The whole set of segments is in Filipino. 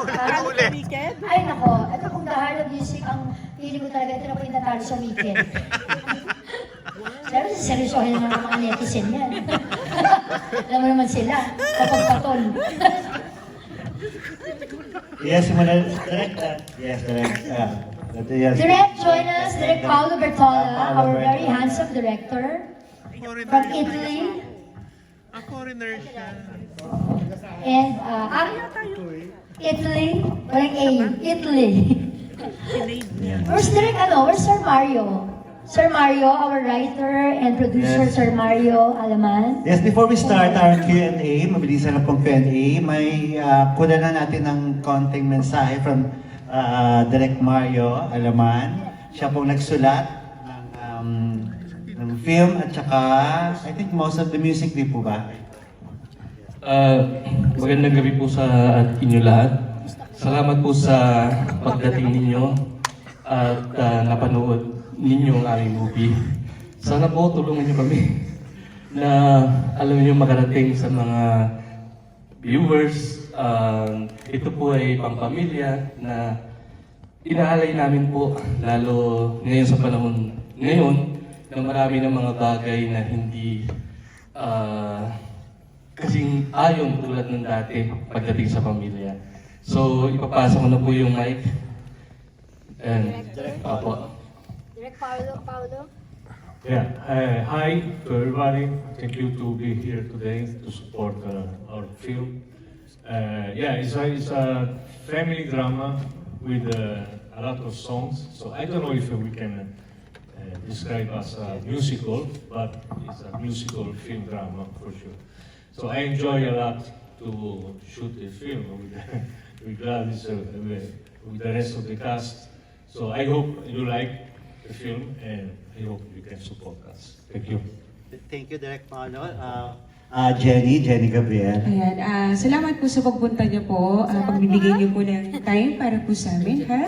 Huli. Ay nako, ito kung The Heart of Music, ang feeling ko talaga, ito na po yung natalo sa weekend. Pero seryosohin naman ang mga netizen yan. Alam mo naman sila, kapag patol. Yes, direct. Yes, direct. Yes. Direct, join us, Direct Paolo Bertola, our very handsome director from Italy. Foreigner siya. And, Italy, walang A, Italy. Where's Direct, where's Sir Mario? Sir Mario, our writer and producer, Yes. Sir Mario Alaman. Yes, before we start our Q&A, mabilisan na pong Q&A, may kuha na natin ng konting mensahe from Direct Mario Alaman. Siya pong nagsulat ng film at saka, I think most of the music din po ba? Magandang gabi po sa inyo lahat. Salamat po sa pagdating ninyo at napanood ninyo ang aming movie. Sana po tulungan niyo kami na alam niyo makarating sa mga viewers. Ito po ay pangpamilya na inaalay namin po lalo ngayon sa panahon ngayon na marami ng mga bagay na hindi kasing ayon tulad ng dati pagdating sa pamilya. So, ipapasa ko na po yung mic. And, Apo. Direct Paolo. Yeah, hi to everybody. Thank you to be here today to support our film. Yeah, it's a family drama with a lot of songs. So I don't know if we can describe as a musical, but it's a musical film drama for sure. So I enjoy a lot to shoot the film with Gladys, with the rest of the cast. So I hope you like the film and I hope you can support us. Thank you. Thank you, Direct Paolo. Jenny Gabriel. Ayan, salamat po sa pagpunta niyo po, pagbibigay niyo po ng time para po sa amin, ha?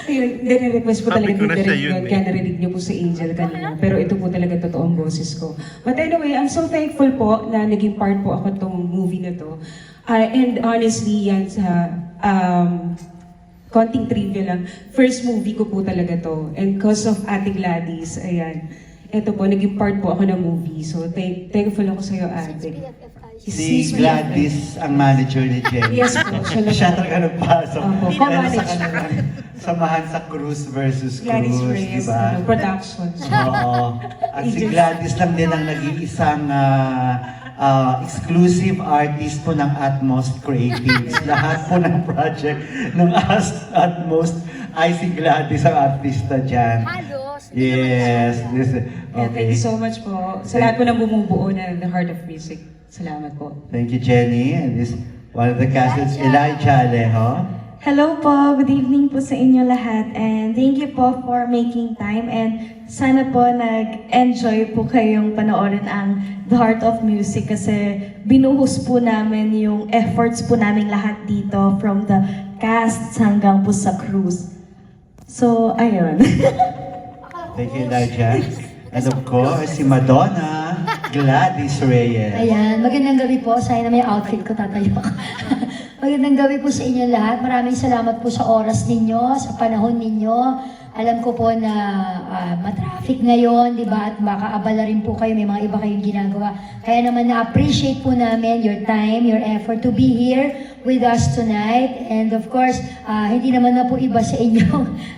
Ayun, request po Sabi talaga ko ni na siya Direk yun, yun, kaya narinig niyo po sa Angel kanina. Pero ito po talaga totoong boses ko. But anyway, I'm so thankful po na naging part po ako tong movie na to. And honestly, yan sa konting trivia lang, first movie ko po talaga to. And cause of Ate Gladys, ayan. Ito po, naging part po ako ng movie. So, thankful ako sa iyo, Ate. Si Gladys ang manager ni Jenny. Yes po, Siya talaga nagpasok. Opo, Dahil co-manage. sa kanilang samahan sa Cruz versus Gladys Cruz, di Reyes, ba? Productions. Oo. At si Gladys lang din ang nag-iisang exclusive artist po ng Atmos Creatives. Lahat po ng project ng Atmos ay si Gladys ang artista dyan. Yes. Yeah, thank Okay. you so much po. Sa lahat po ng bumubuo na The Heart of Music. Salamat po. Thank you, Jenny. And this one of the cast is Elijah Alejo. Hello po, good evening po sa inyo lahat and thank you po for making time and sana po nag-enjoy po kayong panoorin ang The Heart of Music kasi binuhos po namin yung efforts po namin lahat dito from the cast hanggang po sa cruise. So, ayun. Thank you, Elijah. And of course, si Madonna Gladys Reyes. Ayan, magandang gabi po. Sana may outfit ko, tatayo ako. Magandang gabi po sa inyo lahat. Maraming salamat po sa oras ninyo, sa panahon ninyo. Alam ko po na matraffic ngayon, di ba? At baka abala rin po kayo, may mga iba kayong ginagawa. Kaya naman na-appreciate po namin your time, your effort to be here with us tonight. And of course, hindi naman na po iba sa inyo,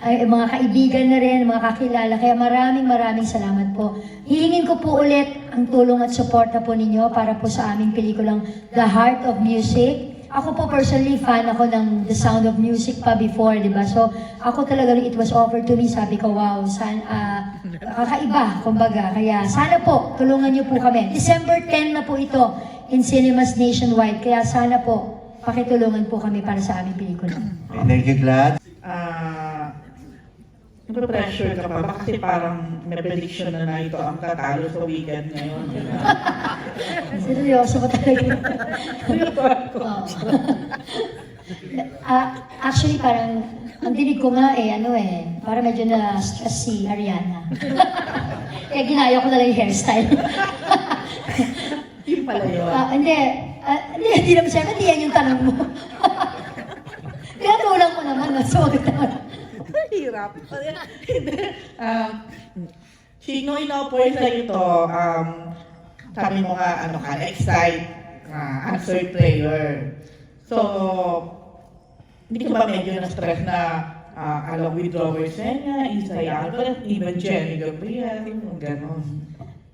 mga kaibigan na rin, mga kakilala. Kaya maraming salamat po. Hihingin ko po ulit ang tulong at suporta po ninyo para po sa aming pelikulang The Heart of Music. Ako po personally, fan ako ng The Sound of Music pa before, di ba? So, ako talaga, it was offered to me, sabi ko, wow, kakaiba, kumbaga. Kaya sana po, tulungan niyo po kami. December 10 na po ito in cinemas nationwide. Kaya sana po, pakitulungan po kami para sa aming pelikula. Thank you, Glad. Pressure ka pa ba? Kasi parang may prediction na ito ang tatalo sa weekend ngayon. Seryoso ko talaga. Oo. Actually, parang, ang dinig ko nga parang medyo na-stress si Ariana. Kaya ginaya ko na lang yung hairstyle. Yung pala yun. Hindi naman siya, hindi yan yung tanong mo. Sumagot naman. Hirap. Hindi. Nung in-offer sa ito, sabi mo nga, ano ka, excite, answer prayer. So, hindi ka ba medyo na-stress na along with Robert Sena, Isay Alvarez, even Jenny Gabriel, gano'n?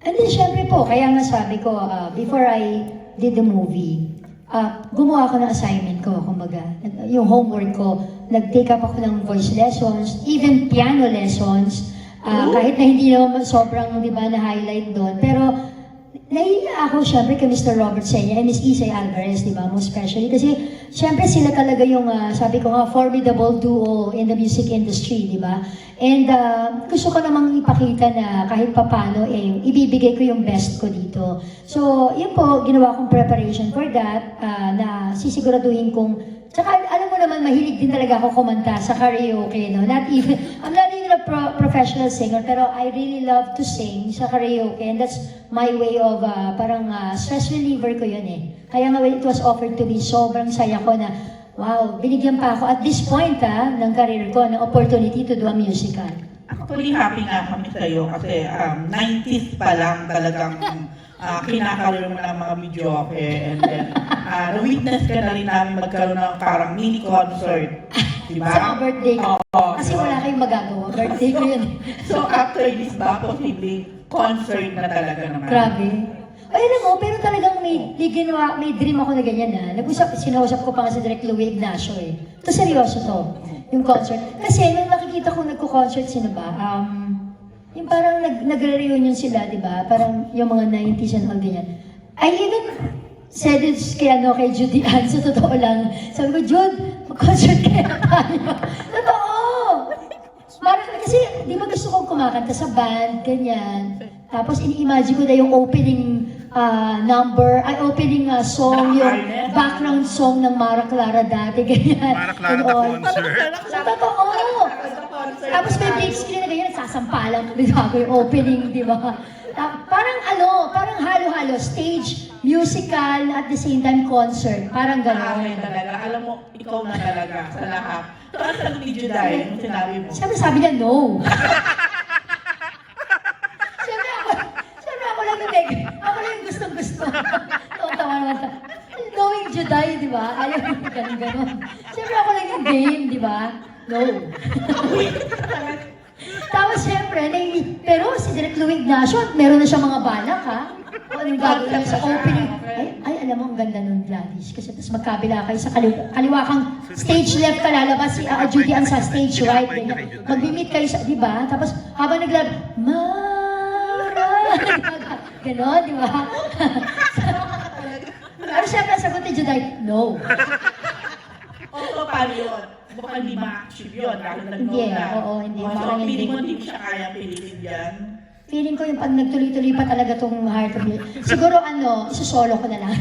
And then, syempre po, kaya nga sabi ko, before I did the movie, gumawa ako ng assignment ko, kumbaga. Yung homework ko, nag-take up ako ng voice lessons, even piano lessons, kahit na hindi naman sobrang, di ba, na-highlight doon. Pero, naiiya ako syempre kay Mr. Robert Sena and Miss Isay Alvarez, di ba, most especially. Kasi, syempre sila talaga yung, sabi ko nga, formidable duo in the music industry, di ba? And gusto ko namang ipakita na kahit papano, ibibigay ko yung best ko dito. So, yun po, ginawa kong preparation for that, na sisiguraduhin kong, tsaka alam mo naman, mahilig din talaga ako kumanta sa karaoke, no? Not even, I'm not even a professional singer, pero I really love to sing sa karaoke, and that's my way of, parang stress reliever ko yun eh. Kaya nga when it was offered to me, sobrang saya ko na, wow, binigyan pa ako at this point ng career ko, ng opportunity to do a musical. Actually, happy nga kami sa'yo kasi 90s pa lang talagang kinakaroon mo ng mga videoke and then na-witness ka na rin namin magkaroon ng parang mini concert. Diba? Sa birthday ko. Oo. Kasi wala kayong magagawa. Birthday ko yun. So after this ba, posibleng concert na talaga naman? Grabe. Ay, alam mo, pero talagang may dream ako na ganyan na. Sinausap ko pa nga si Direk Louie Ignacio eh. Ito seryoso to, yung concert. Kasi nung nakikita ko nagko-concert sino ba, yung parang nagre-reunion sila, di ba? Parang yung mga 90s and all ganyan. I even said it kay Judy Ann, sa totoo lang. Sabi ko, Jude, mag-concert kaya tayo. Totoo! Kasi, di ba gusto kong kumakanta sa band, ganyan. Tapos, ini-imagine ko na yung opening opening song, yung background song ng Mara Clara dati, ganyan. Mara Clara the concert. Sa totoo! Tapos may big screen na ganyan, nagsasampalan ko bago yung opening, di ba? Parang halo-halo, stage, musical, at the same time concert. Parang gano'n. Talaga. Alam mo, ikaw na talaga sa lahat. So, ang sagot ni Juday, nung sinabi mo? Sabi niya, no. Siyempre ako lang yung gustong-gusto. Tawa naman ta. Knowing Juday, di ba? Ayaw yung gano'n. Siyempre ako lang yung game, di ba? No. Tapos siyempre, pero si Direk Louie Ignacio, meron na siya mga balak, ha? O anong gagawin niya sa opening? Ay, alam mo, ang ganda nun, Gladys. Kasi tapos magkabila kayo sa kaliwa kang stage left ka, lalabas si Judy Ann sa stage right. Mag-meet kayo sa, di ba? Tapos habang Mara! Ganon, di ba? Pero siyempre, sagot ni Juday, no. Oo, paano yun? Baka hindi ma-achieve yun dahil nag-no Hindi, na. oo, hindi. So, Parang feeling mo hindi. hindi siya kaya pilitin dyan? Feeling ko yung pag nagtuloy-tuloy pa talaga itong Heart of Music. Siguro isusolo ko na lang.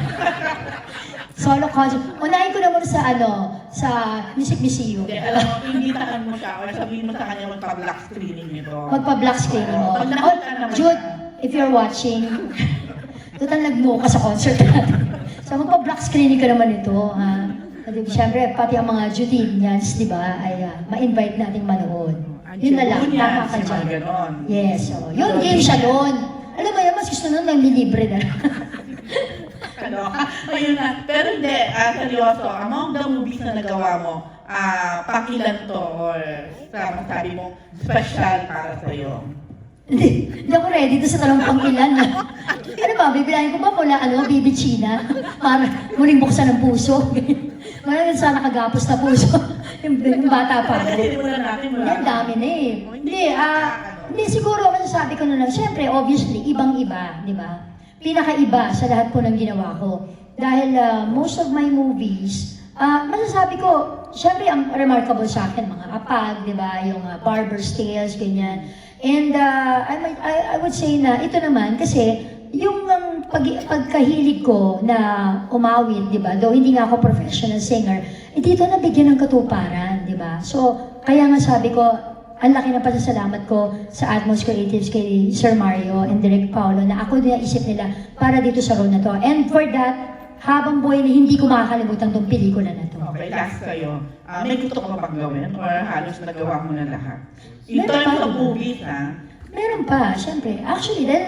Solo concert. Unahin ko na muna sa Music Museum. Hindi, alam mo, imbitahan mo siya or sabihin mo sa kanya magpa-black screening nito. Magpa-black screening mo. Pag nakita naman Jude, siya. if you're watching, total nag-no ka sa concert natin. So magpa-black screening ka naman ito, ha? Siyempre, pati ang mga Judinians, di ba, ay ma-invite nating manood. Yun na lang, tama ka dyan. Yes, so, yun, game siya doon. Alam mo yan, mas gusto nun, nanglilibre na. Ayun na. Pero hindi, seryoso, among the movies na nagawa mo, pakilan to or sabi mo, special para sa'yo? Hindi ako ready to sa tanong pang ilan. Ano ba, bibilahin ko ba mula, Baby China? Para muling buksan ng puso. Marami sana nakagapos na puso. yung bata pa. Kasi simulan natin mula. Ang dami na eh. Hindi, siguro masasabi ko na lang, syempre, obviously, ibang-iba, di ba? Pinakaiba sa lahat po ng ginawa ko. Dahil most of my movies, masasabi ko, syempre, ang remarkable sa akin, mga apag, di ba? Yung Barber's Tales, ganyan. And I would say na ito naman, kasi yung pagkahilig ko na umawit, di ba? Though hindi nga ako professional singer, dito nabigyan ng katuparan, di ba? So, kaya nga sabi ko, ang laki ng pasasalamat ko sa Atmos Creatives kay Sir Mario and Direk Paolo na ako din isip nila para dito sa role na to. And for that, habang buhay na hindi ko makakalimutan tong pelikula na to. Okay, last kayo. May gusto ko pa bang gawin or halos nagawa mo na lahat? In Meron terms pa. of movies, ha? Meron pa, syempre. Actually, dahil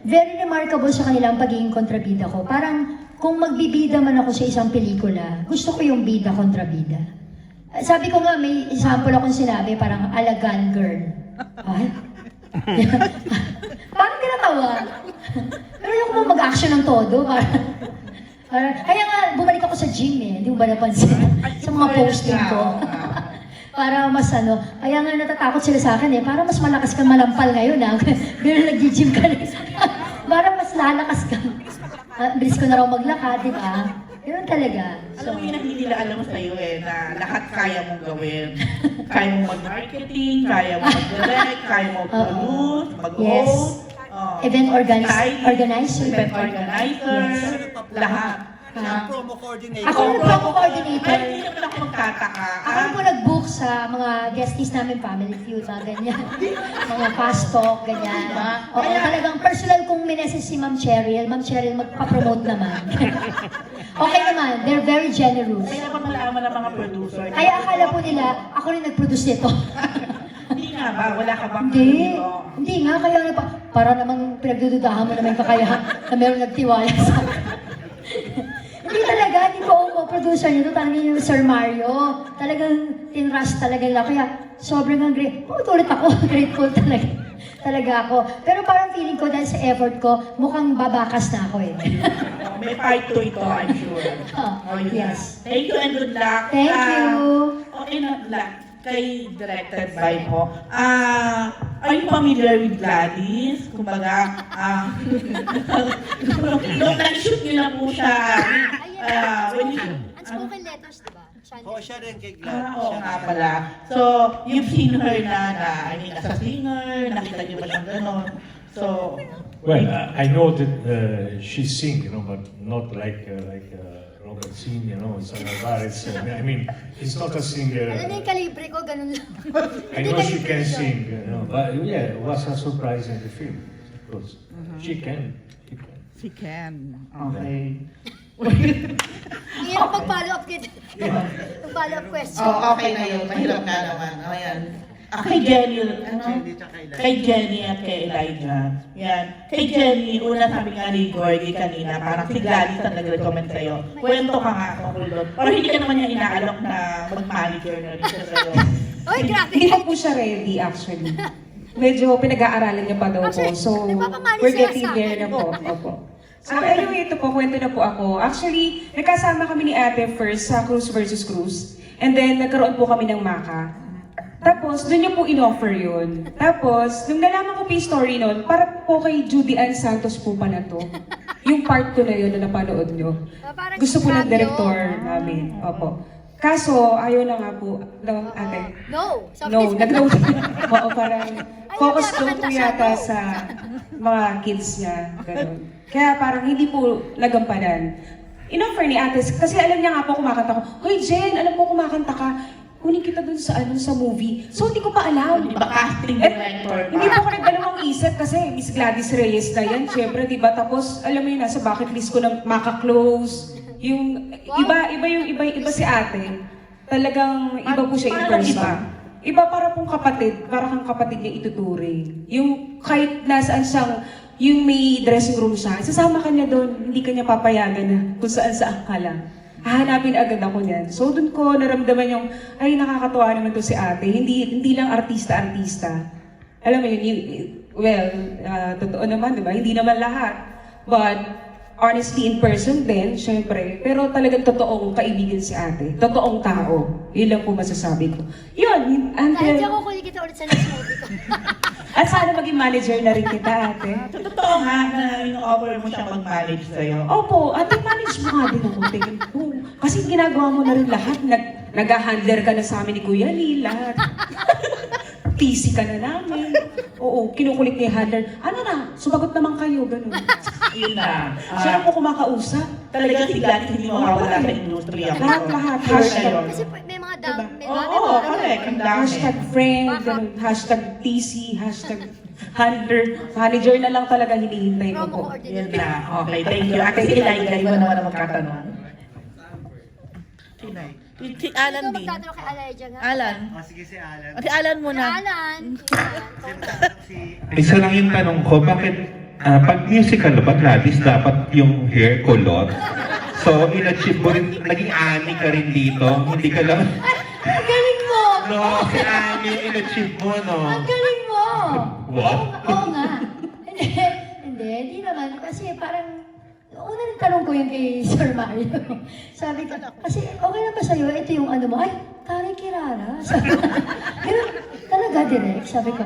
very remarkable sa kanila ang pagiging kontrabida ko. Parang kung magbibida man ako sa isang pelikula, gusto ko yung bida kontrabida. Sabi ko nga, may example akong sinabi, parang alagan girl. Ay? Parang kinatawa. Pero yung kung mag-action ng todo, kaya nga, bumalik ako sa gym eh. Hindi mo ba napansin? Sa mga posting ko. Para mas kaya nga natatakot sila sa akin eh, para mas malakas kang malampal ngayon pero nag-gym ka na. Para mas lalakas ka. Bilis ko na raw maglakad, di ba? Ganun talaga. Alam mo yun ang hindi nila alam sa'yo na lahat kaya mong gawin. Kaya mong mag-marketing, kaya mong mag-direct, kaya mong mag-produce, mag-host. Event organizer. Event organizer, lahat. Promo coordinator. Ako yung promo coordinator. Ay, hindi naman ako magtataka. Ako po nag-book sa mga guesties namin, Family Feud, mga ganyan. Mga fast talk, ganyan. Oo, talagang personal kong mineses si Ma'am Cheryl. Ma'am Cheryl, magpa-promote naman. Okay naman, they're very generous. Kaya dapat malaman ng mga producer. Kaya akala po nila, ako rin nag-produce nito. Hindi nga ba? Wala ka bang Hindi. dito? Hindi nga, kaya para namang pinagdududahan mo naman yung kakayahan na meron nagtiwala sa Hindi talaga, hindi po ako producer nito, talagang yung Sir Mario. Talagang tinrush talaga nila. Kaya sobrang ulit ako, grateful talaga. Talaga ako. Pero parang feeling ko dahil sa effort ko, mukhang babakas na ako eh. May part 2 ito, I'm sure. Yun Yes. na. Thank you and good luck. Thank you. Okay na, kay directed by po. Are you familiar with Gladys? Kumbaga, nung nag-shoot niyo na po siya, when you, Unspoken letters, diba? Oo, siya rin kay Glad. oo nga pala. So, you've seen her na I mean, as a singer, nakita niyo ba siyang gano'n? So, Well, I know that she sings, but not like Robert Singh, Alvarez. I mean, he's not a singer. yung kalibre ko, ganun lang. I know she can sing, but yeah, it was a surprise in the film, of course. She can. she can. Okay. Hirap mag-follow up kita. Mag-follow up question. Okay na yun. Mahirap nga naman. Ayan. Kay Jenny, kay Jenny at kay Elijah. Yan. Kay Jenny, una sabi nga ni Gorgie kanina, parang si Gladys ang nag-recommend sa'yo. Kwento ka nga tungkol doon. Pero hindi ka naman niya inaalok na mag-manager na rin siya sa'yo. Uy, grabe. Hindi pa po siya ready actually. Medyo pinag-aaralan niya pa daw po. So, we're getting there na po. Opo. So anyway, ito po, kwento na po ako. Actually, nagkasama kami ni ate first sa Cruise versus Cruise. And then, nagkaroon po kami ng maka. Tapos, doon niya po in-offer yun. Tapos, nung nalaman ko po yung story nun, para po kay Judy Ann Santos po pala to. Yung part 2 na yun na napanood nyo. Gusto po ng director namin. Opo. Kaso, ayaw na nga po. No, ate. No. No, nag-no. Oo, parang focus doon po yata sa mga kids niya. Ganun. Kaya parang hindi po nagampanan. In-offer ni ate, kasi alam niya nga po kumakanta ko, Hoy Jen, alam po kumakanta ka, kunin kita dun sa sa movie. So hindi ko pa alam. Di ba casting director pa? Hindi po ako nagdalawang isip kasi Miss Gladys Reyes na yan, syempre, di ba? Tapos, alam mo yun, nasa bucket list ko na maka-close. Yung, iba si ate. Talagang iba po siya in Parang person. Iba para pong kapatid, para kang kapatid niya ituturing. Yung kahit nasaan siyang, yung may dressing room siya, sasama ka niya doon, hindi ka niya papayagan na kung saan ka lang. Hahanapin agad ako niyan. So doon ko naramdaman yung, ay nakakatuwa naman to si ate. Hindi lang artista-artista. Alam mo yun, totoo naman, di ba? Hindi naman lahat. But honestly, in person din, syempre. Pero talagang totoong kaibigan si ate. Totoong tao. Yun lang po masasabi ko. Yun, Kahit ako kunin kita ulit sa next movie ko. At sana maging manager na rin kita, ate. So, totoo nga na in-offer mo siya mag-manage sa'yo. Opo, ate, manage mo nga din ako. Tingin ko. Kasi ginagawa mo na rin lahat. Nag-handler ka na sa amin ni Kuya Lee, lahat. PC ka na namin. Oo, kinukulik ni handler. Ano na, sumagot naman kayo, ganun. Yun na. Siya na po kumakausap. Talagang si Gladys hindi mawawala sa industriya mo. Lahat. Sure na Hashtag. yun. Kasi may mga dam, may Oo, correct. Ang dami. Hashtag friend, ganun. Hashtag TC, hashtag Manager na lang talaga hinihintay ko po. Yun na. Okay, thank you. Ate Silay, kayo mo naman ang magkatanong. Silay. Si Alan din. Magtatanong kay Aleja nga. Alan. O sige si Alan. Si Alan muna. Alan. Isa lang yung tanong ko, bakit pag musical ba, Gladys, dapat yung hair kulot? So, in-achieve mo rin, naging ani ka rin dito, hindi ka lang, Ang galing mo! no, si ani yung in-achieve mo, no? Ang galing mo! What? Oo nga. Hindi naman. Kasi parang, una rin tanong ko yung kay Sir Mario. Sabi ko, kasi okay na ba sa'yo? Ito yung ano mo, ay, Kari Kirara. Sabi ko, ganun, talaga direct. Sabi ko,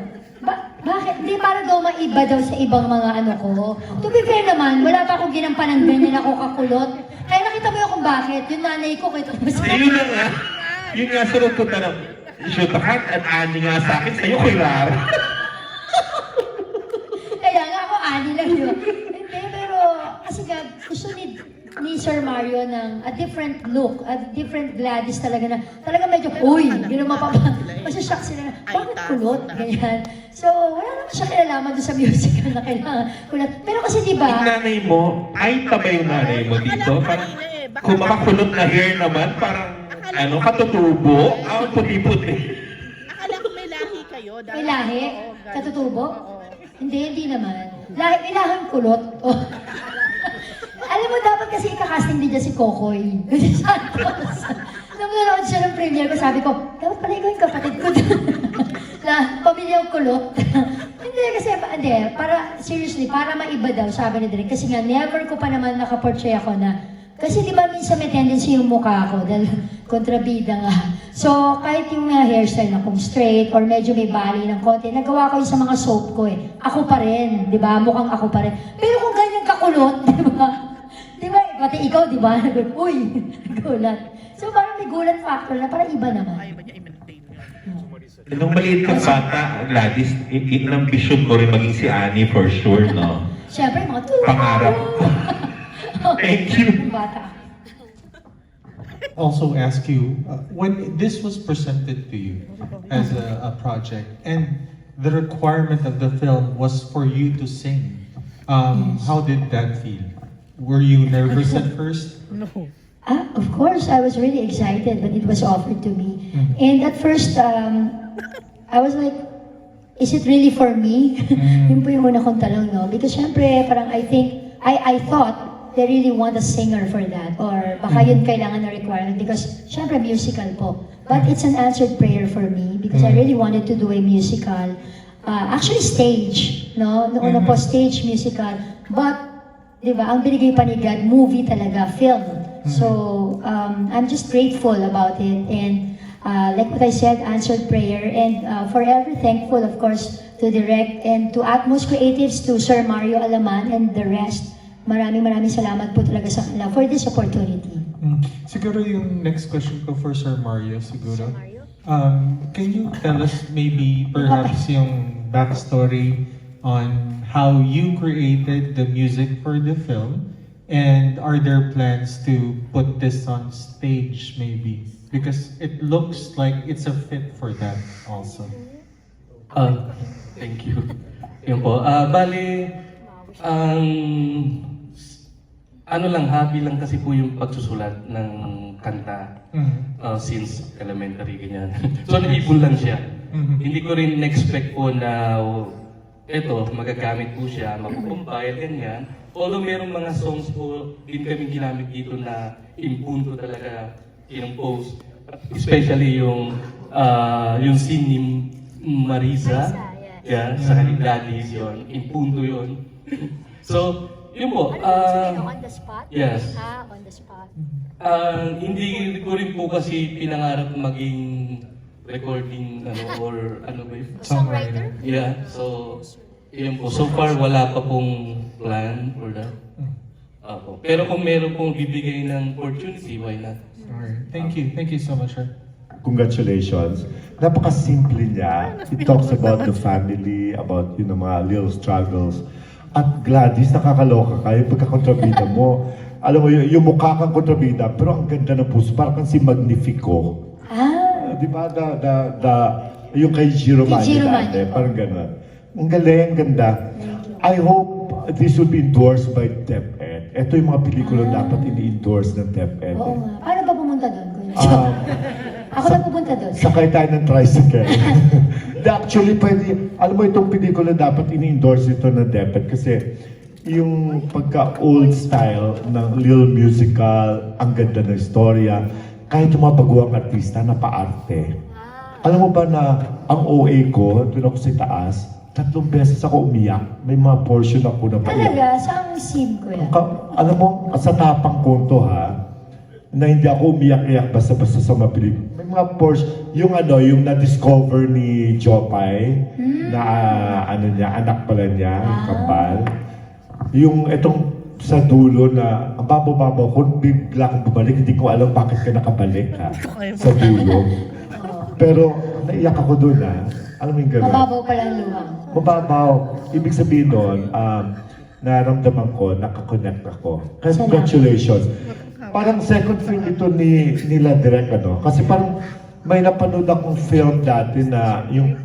bakit? Hindi para daw maiba daw sa ibang mga ano ko. To be fair naman, wala pa akong ginampan ng ganyan ako kakulot. Kaya nakita mo yung kung bakit. Yung nanay ko, kita mo sa... Yun na nga, yun nga sunod ko tanong, shoot lahat at ani nga sa akin, sa'yo kay Lara. Kaya nga ako, ani lang yun. Hindi, pero kasi gusto ni Sir Mario ng a different look, a different Gladys talaga na, talaga medyo, uy, gano'n masashock sila na, bakit kulot? Ganyan. So, wala naman siya kinalaman doon sa musical na kailangan kulot. Pero kasi di Yung ba, nanay mo, ay tabay yung nanay mo dito, parang kung makakulot na hair naman, parang ano, katutubo, puti-puti. Akala ko may lahi kayo. may lahi, katutubo? Hindi naman. May lahing kulot. Oh. Alam mo, dapat kasi ikakasting din dyan si Kokoy. Santos. Nung nanonood siya ng premiere ko, sabi ko, dapat pala ikaw yung kapatid ko na pamilyang kulot. Hindi, kasi, hindi, para, seriously, para maiba daw, sabi ni Direk. Kasi nga, never ko pa naman nakaportray ako na, kasi di ba minsan may tendency yung mukha ko, dahil kontrabida nga. So, kahit yung hairstyle na kung straight, or medyo may bali ng konti, nagawa ko yun sa mga soap ko eh. Ako pa rin, di ba? Mukhang ako pa rin. Pero kung ganyan kakulot, di ba? Di ba? Pati ikaw, di ba? Uy, gulat. So, parang may gulat factor na parang iba naman. Nung maliit kang bata, Gladys, in-ambition mo rin maging si Annie for sure, no? Siyempre, mga tulad. Pangarap. Thank you. Bata. Also ask you, when this was presented to you as a project, and the requirement of the film was for you to sing, how did that feel? Were you nervous at first? Of course, I was really excited when it was offered to me. And at first, I was like, is it really for me? Yun po yung una kong tanong, no? Because syempre, parang I thought they really want a singer for that. Or baka yun kailangan na requirement. Because syempre, musical po. But it's an answered prayer for me because I really wanted to do a musical. Actually, stage, no? Noong una po, stage musical. But, di ba, ang binigay pa ni God, movie talaga, film. So, I'm just grateful about it. And like what I said, answered prayer. And forever thankful, of course, to Direct and to Atmos Creatives, to Sir Mario Alaman and the rest. Maraming salamat po talaga sa kanila for this opportunity. Siguro yung next question ko for Sir Mario, siguro. Can you tell us maybe perhaps yung backstory on how you created the music for the film? And are there plans to put this on stage maybe? Because it looks like it's a fit for that also. Thank you. Yun po. Bali, ano lang, hobby lang kasi po yung pagsusulat ng kanta since elementary, ganyan. So, naipon lang siya. Hindi ko rin expect po na eto, magagamit po siya, mag-compile, ganyan. Although merong mga songs po din kami ginamit dito na impunto talaga yung post. Especially yung scene ni Marisa, yeah, sa Gladys yun, impunto yun. So, yun po. On the spot? Yes. On the spot. Hindi ko rin po kasi pinangarap maging recording or ano ba yun? Songwriter? Yeah, so yun po. So far wala pa pong plan for that. Pero kung meron pong bibigay ng opportunity, why not? Alright. Thank you so much, sir. Congratulations. Napaka-simple niya. It talks about the family, about mga little struggles. At Gladys, nakakaloka ka, yung pagkakontrabida mo. Alam mo, yung mukha kang kontrabida, pero ang ganda ng puso, parang kang si Magnifico. Di ba? Yung kay Giro Manya, parang gano'n. Ang galing, ganda. I hope this will be endorsed by DepEd. Ito yung mga pelikula dapat ini-endorse ng DepEd. Oo nga. Paano ba pumunta doon, Kuya? Ako na pupunta doon. Sakay tayo ng tricycle. Actually, pwede, alam mo itong pelikula dapat ini-endorse ito ng DepEd kasi yung pagka-old style ng little musical, ang ganda ng istorya, kahit yung mga baguang artista na paarte. Alam mo ba na ang OA ko, doon ako sa taas, 3 beses ako umiyak. May mga portion ako na paiyak. Talaga? Saan scene, Kuya? Alam mo, sa tapang konto ha, na hindi ako umiyak-iyak basta-basta sa mga pelikula. May mga portion, yung yung na-discover ni Jopay, na anak pala niya, yung kambal. Yung itong sa dulo na, ang babaw-babaw ko, bigla akong bumalik, hindi ko alam bakit ka nakabalik ha, sa dulo. Pero naiyak ako doon ha. Alam mo yung gano'n? Mababaw pala ang luwang. Mababaw. Ibig sabihin doon, naramdaman ko, nakakonect ako. Congratulations. Parang second film ito nila direct ano. Kasi parang may napanood akong film dati na yung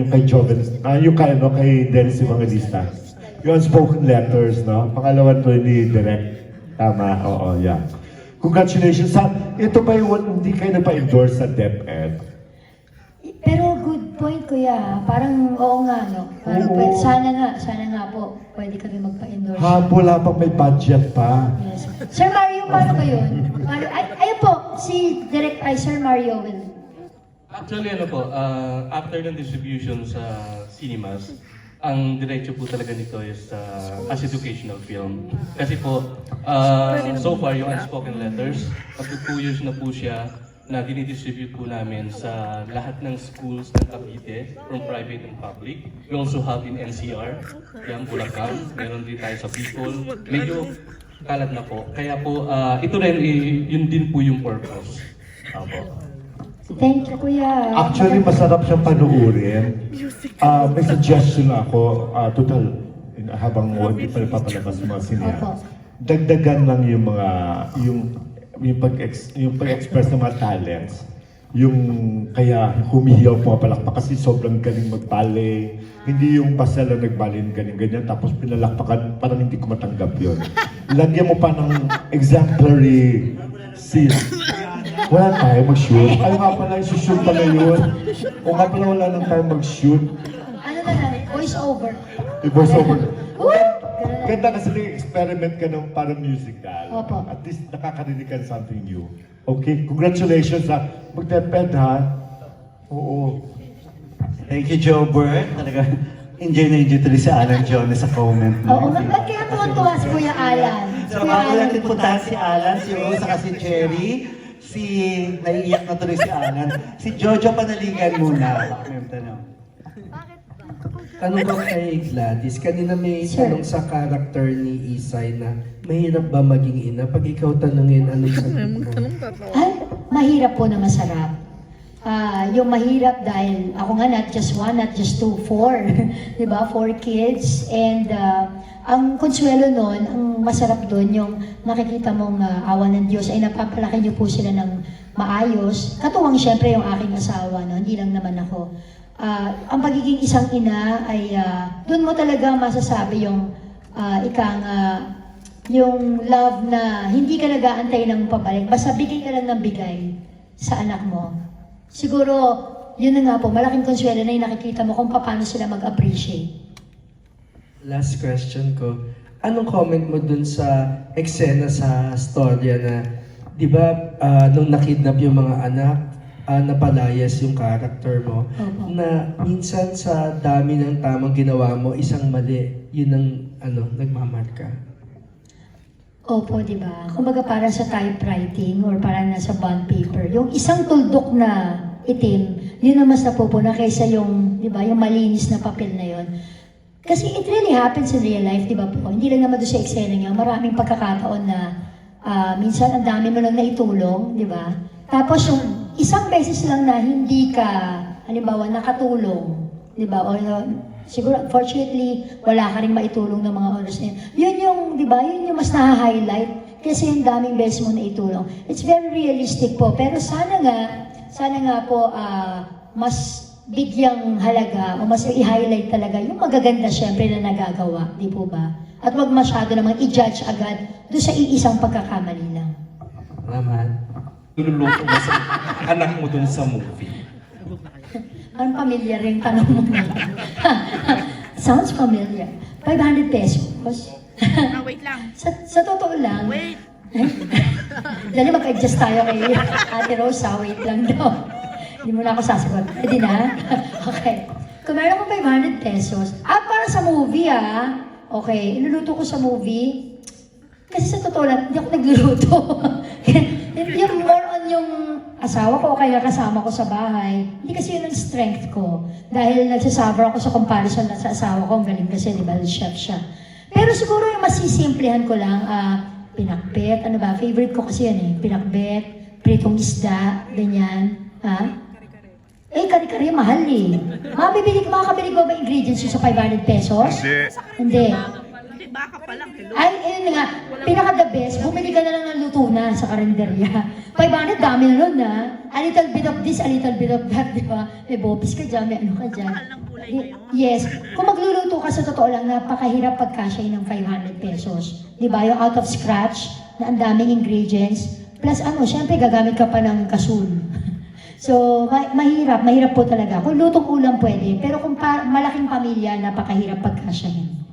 kay Joven, yung kay Dennis Evangelista. Yung Unspoken Letters, no? Pangalawa to ni direct. Tama, oo, yeah. Congratulations. Ito ba yung hindi kayo napa-endorse sa DepEd? Pero good point, Kuya. Parang oo nga, no? Parang Oo. sana nga po, pwede kami magpa-endorse. Wala pang may budget pa. Yes. Sir Mario, paano ba yun? Ayun po, si Sir Mario will. Actually, after ng distribution sa cinemas, ang diretso po talaga nito is as educational film. Kasi po, so far, yung Unspoken Letters, after 2 years na po siya, na dinidistribute po namin sa lahat ng schools ng Cavite, from private and public. We also have in NCR, yan, Bulacan, meron din tayo sa Bicol. Medyo kalat na po. Kaya po, ito rin, yun din po yung purpose. Opo. Thank you, Kuya. Actually, masarap siyang panuorin. May suggestion ako, total, habang hindi pa napapalabas ng mga sinya. Opo. Dagdagan lang yung mga, yung pag-express ng mga talents. Yung kaya humihiyaw pumapalakpak kasi sobrang galing mag-ballet. Hindi yung basta lang nag-ballet ganyan-ganyan tapos pinalakpakan, parang hindi ko matanggap yun. Lagyan mo pa ng exemplary scene. Wala tayo mag-shoot. Ay nga pala, isushoot pala yun. O nga pala wala nang tayo mag-shoot. Ano na lang, voice over. I-voice over. Woo! Ganda kasi nag-experiment ka ng parang musical. Opo. At least nakakarinig ka ng something new. Okay, congratulations ha. Mag-DepEd ha. Oo. Thank you, Joe Bird. Talaga, enjoy na enjoy tuloy si Alan Jones sa comment mo. Oo, ba't kaya tuwa si Kuya Alan? So, ako natin puntahan si Alan, si Rose, saka si Cherry. Naiiyak na tuloy si Alan. Si Jojo Panaligan muna. May tanong. Tanong ko kay Gladys, kanina may Sure. tanong sa character ni Isay na mahirap ba maging ina? Pag ikaw tanungin, anong sagot mo? Ay, mahirap po na masarap. Yung mahirap dahil ako nga not just one, not just two, 4. Diba? 4 kids. And ang konsuelo nun, ang masarap dun, yung makikita mong awa ng Diyos ay napapalaki niyo po sila ng maayos. Katuwang syempre yung aking asawa, no? Hindi lang naman ako. Ang pagiging isang ina ay dun mo talaga masasabi yung yung love na hindi ka nag-aantay ng pabalik. Basta bigay ka lang ng bigay sa anak mo. Siguro, yun na nga po, malaking konsuelo na yung nakikita mo kung paano sila mag-appreciate. Last question ko. Anong comment mo dun sa eksena sa storya na, di ba, nung nakidnap yung mga anak, napalayas yung character mo, Opo. na minsan sa dami ng tamang ginawa mo, isang mali, yun ang nagmamarka. Opo, di ba? Kumbaga para sa typewriting or para nasa bond paper, yung isang tuldok na itim, yun ang mas napupuna kaysa yung, di ba, yung malinis na papel na yun. Kasi it really happens in real life, di ba po? Hindi lang naman doon sa eksena niya, maraming pagkakataon na minsan ang dami mo lang naitulong, di ba? Tapos yung isang beses lang na hindi ka, halimbawa, nakatulong, di ba? O siguro, unfortunately, wala ka rin maitulong ng mga oras na yun. Yun yung, di ba, yun yung mas na-highlight kasi yung daming beses mo naitulong. It's very realistic po, pero sana nga po, mas bigyang halaga o mas i-highlight talaga yung magaganda syempre na nagagawa, di po ba? At wag masyado namang i-judge agad doon sa iisang pagkakamali lang. Salamat. Niluluto mo sa anak mo dun sa movie. Ang familiar rin tanong mo na. Sounds familiar. 500 pesos. Wait lang. Sa totoo lang. Wait. Dali mag-adjust tayo kay Ate Rosa. Wait lang daw. Hindi mo na ako sasagot. Pwede na? Okay. Kung meron ko 500 pesos, para sa movie okay, iluluto ko sa movie. Kasi sa totoo lang, hindi ako nagluluto. Yung more on yung asawa ko o kaya kasama ko sa bahay, hindi kasi yun ang strength ko. Dahil nagsasuffer ako sa comparison na sa asawa ko, ang galing kasi, di ba, chef siya. Pero siguro yung masisimplihan ko lang, pinakbet, ano ba, favorite ko kasi yan pinakbet, pritong isda, ganyan, kare-kare, mahal makakabili ko ba ingredients yun sa 500 pesos? Hindi. Baka pa lang. Ay, ayun nga, pinaka-the best, bumili ka na lang ng luto na sa karinderya. 500, dami na nun A little bit of this, a little bit of that, di ba? May bopis ka dyan, may ano ka dyan. Yes. Kung magluluto ka sa totoo lang, napakahirap pagkasya ng 500 pesos. Di ba? Yung out of scratch, na ang daming ingredients. Plus syempre gagamit ka pa ng kasul. So, mahirap po talaga. Kung lutong ulam pwede, pero kung malaking pamilya, napakahirap pagkasyahin.